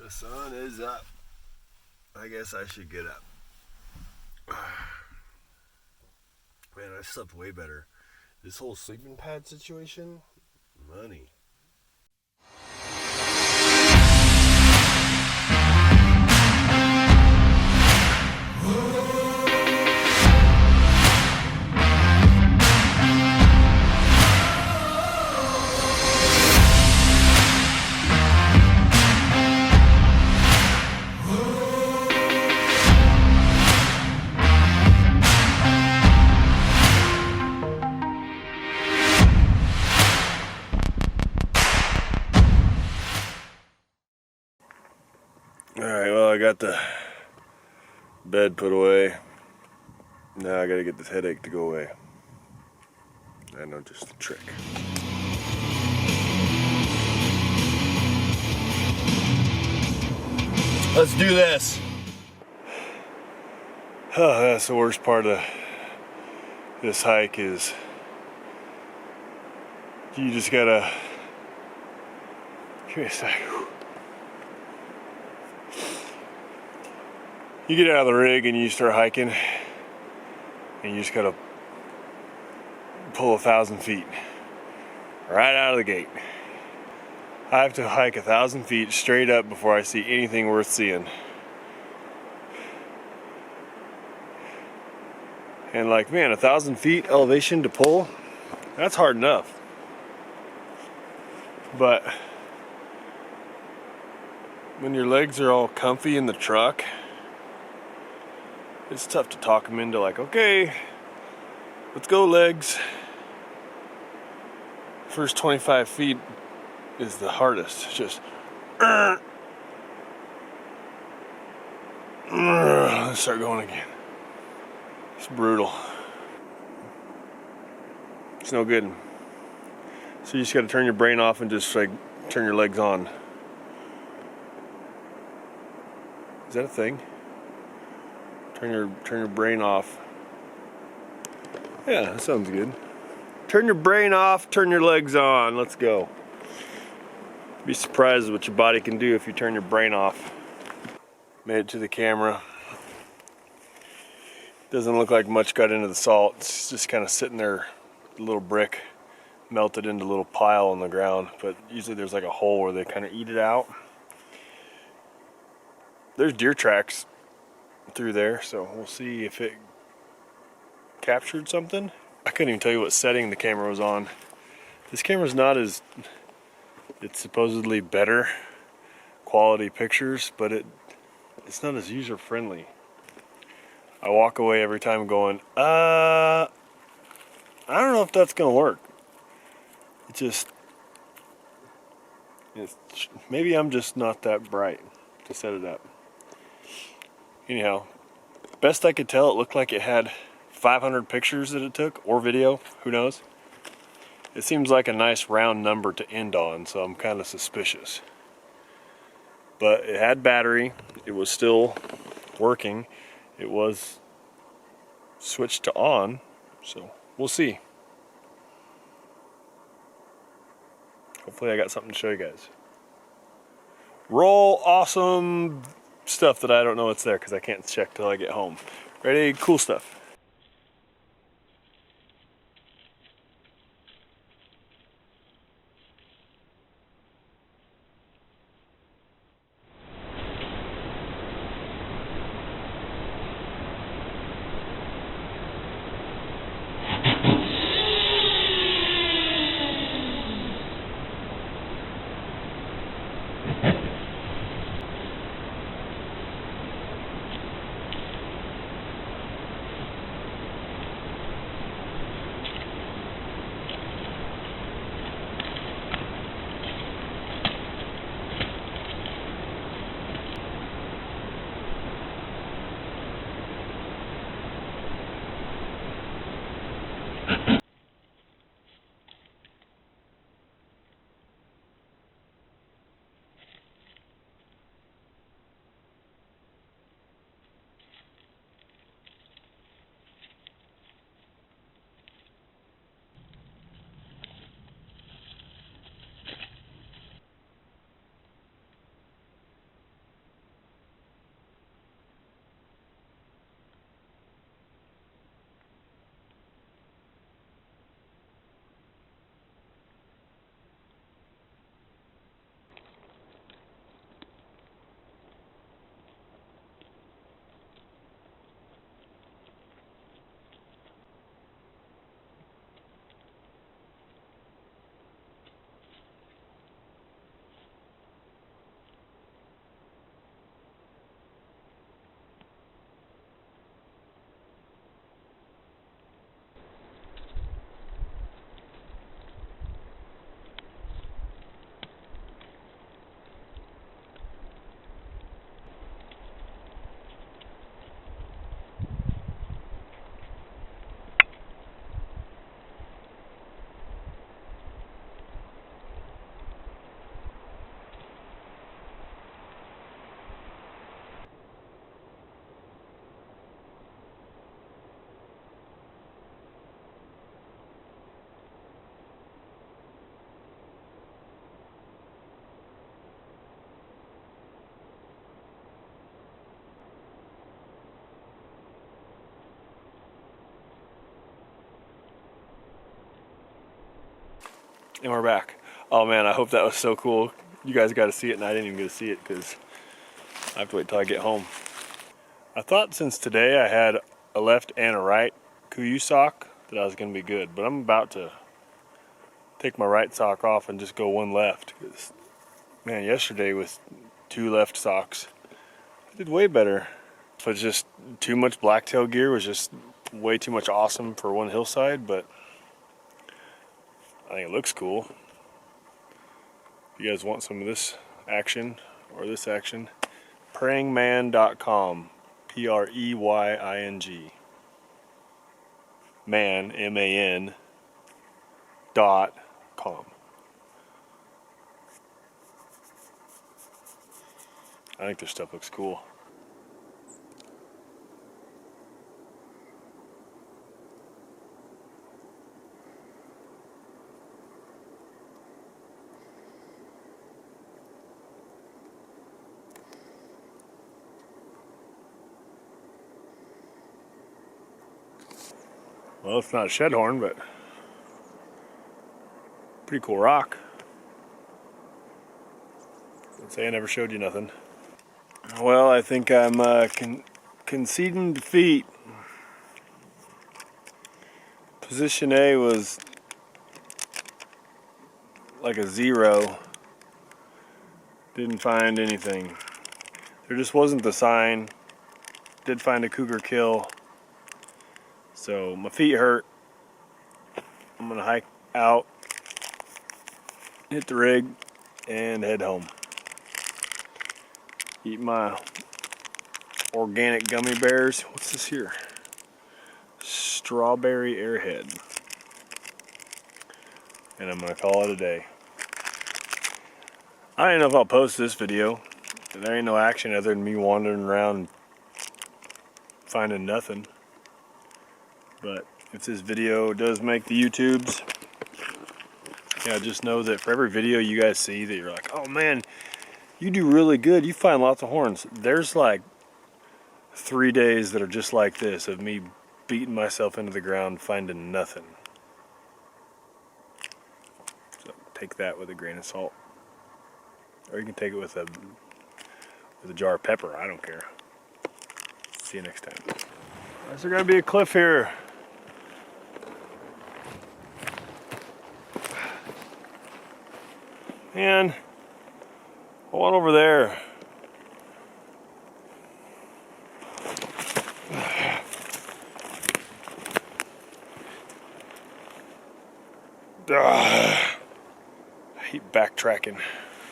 The sun is up. I guess I should get up. Man, I slept way better. This whole sleeping pad situation, money. Alright, well, I got the bed put away. Now I gotta get this headache to go away. I know, just a trick. Let's do this. Oh, that's the worst part of this hike is you just gotta, give me a sec. You get out of the rig and you start hiking and you just gotta pull 1,000 feet right out of the gate. I have to hike 1,000 feet straight up before I see anything worth seeing. And like, man, 1,000 feet elevation to pull, that's hard enough. But when your legs are all comfy in the truck, it's tough to talk them into like, okay, let's go legs. First 25 feet is the hardest. Just let's start going again. It's brutal. It's no good. So you just gotta turn your brain off and just like turn your legs on. Is that a thing? Turn your brain off. Yeah, that sounds good. Turn your brain off, turn your legs on. Let's go. Be surprised what your body can do if you turn your brain off. Made it to the camera. Doesn't look like much got into the salt. It's just kind of sitting there, a little brick melted into a little pile on the ground. But usually there's like a hole where they kind of eat it out. There's deer tracks through there, so we'll see if it captured something. I couldn't even tell you what setting the camera was on. This camera's not as, it's supposedly better quality pictures, but it's not as user friendly. I walk away every time going, I don't know if that's gonna work. Maybe I'm just not that bright to set it up. Anyhow, best I could tell, it looked like it had 500 pictures that it took, or video, who knows. It seems like a nice round number to end on, so I'm kind of suspicious. But it had battery, it was still working, it was switched to on, so we'll see. Hopefully I got something to show you guys. Roll awesome stuff that I don't know what's there because I can't check till I get home. Ready? Cool stuff. And we're back. Oh man, I hope that was so cool. You guys got to see it, and I didn't even get to see it because I have to wait till I get home. I thought since today I had a left and a right Kuyu sock that I was going to be good, but I'm about to take my right sock off and just go one left. Because, man, yesterday with 2 left socks, I did way better. But just too much blacktail gear was just way too much awesome for one hillside, but I think it looks cool. If you guys want some of this action or this action, prayingman.com, Preying. Man, M-A-N, .com. I think this stuff looks cool. Well, it's not a shed horn, but pretty cool rock. Don't say I never showed you nothing. Well, I think I'm conceding defeat. Position A was like a 0. Didn't find anything. There just wasn't the sign. Did find a cougar kill. So my feet hurt. I'm gonna hike out, hit the rig, and head home. Eat my organic gummy bears. What's this here? Strawberry Airhead. And I'm gonna call it a day. I don't know if I'll post this video. There ain't no action other than me wandering around finding nothing. But if this video does make the YouTubes, yeah, just know that for every video you guys see that you're like, oh man, you do really good, you find lots of horns. There's like 3 days that are just like this, of me beating myself into the ground finding nothing. So take that with a grain of salt. Or you can take it with a jar of pepper, I don't care. See you next time. Is there gonna be a cliff here? Man, I want over there. I hate backtracking.